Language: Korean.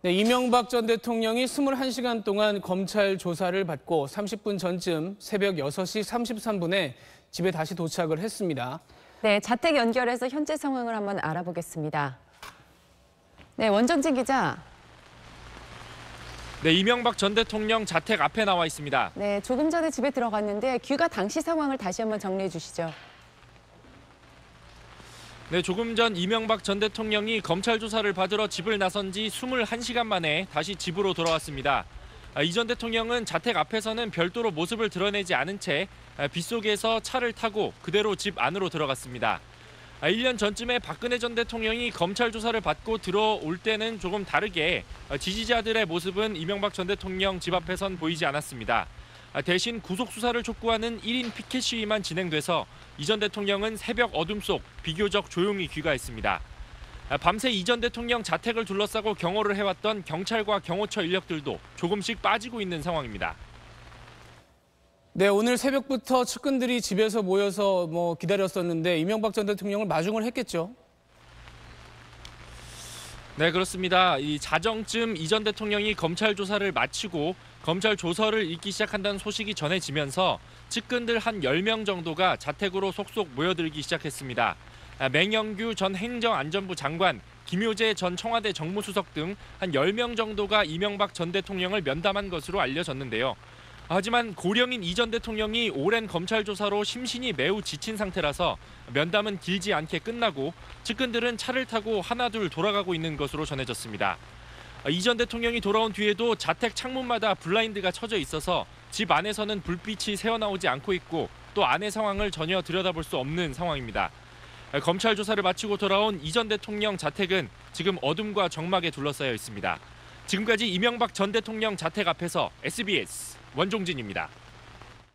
네, 이명박 전 대통령이 21시간 동안 검찰 조사를 받고 30분 전쯤 새벽 6시 33분에 집에 다시 도착을 했습니다. 네, 자택 연결해서 현재 상황을 한번 알아보겠습니다. 네, 원정진 기자. 네, 이명박 전 대통령 자택 앞에 나와 있습니다. 네, 조금 전에 집에 들어갔는데 귀가 당시 상황을 다시 한번 정리해 주시죠. 네, 조금 전 이명박 전 대통령이 검찰 조사를 받으러 집을 나선 지 21시간 만에 다시 집으로 돌아왔습니다. 이 전 대통령은 자택 앞에서는 별도로 모습을 드러내지 않은 채 빗속에서 차를 타고 그대로 집 안으로 들어갔습니다. 1년 전쯤에 박근혜 전 대통령이 검찰 조사를 받고 들어올 때는 조금 다르게 지지자들의 모습은 이명박 전 대통령 집 앞에선 보이지 않았습니다. 대신 구속 수사를 촉구하는 1인 피켓 시위만 진행돼서 이 전 대통령은 새벽 어둠 속 비교적 조용히 귀가했습니다. 밤새 이 전 대통령 자택을 둘러싸고 경호를 해왔던 경찰과 경호처 인력들도 조금씩 빠지고 있는 상황입니다. 네, 오늘 새벽부터 측근들이 집에서 모여서 기다렸었는데 이명박 전 대통령을 마중을 했겠죠? 네, 그렇습니다. 이 자정쯤 이 전 대통령이 검찰 조사를 마치고 검찰 조서를 읽기 시작한다는 소식이 전해지면서 측근들 한 10명 정도가 자택으로 속속 모여들기 시작했습니다. 맹영규 전 행정안전부 장관, 김효재 전 청와대 정무수석 등 한 10명 정도가 이명박 전 대통령을 면담한 것으로 알려졌는데요. 하지만 고령인 이 전 대통령이 오랜 검찰 조사로 심신이 매우 지친 상태라서 면담은 길지 않게 끝나고 측근들은 차를 타고 하나둘 돌아가고 있는 것으로 전해졌습니다. 이 전 대통령이 돌아온 뒤에도 자택 창문마다 블라인드가 쳐져 있어서 집 안에서는 불빛이 새어나오지 않고 있고 또 안의 상황을 전혀 들여다볼 수 없는 상황입니다. 검찰 조사를 마치고 돌아온 이 전 대통령 자택은 지금 어둠과 적막에 둘러싸여 있습니다. 지금까지 이명박 전 대통령 자택 앞에서 SBS 원종진입니다.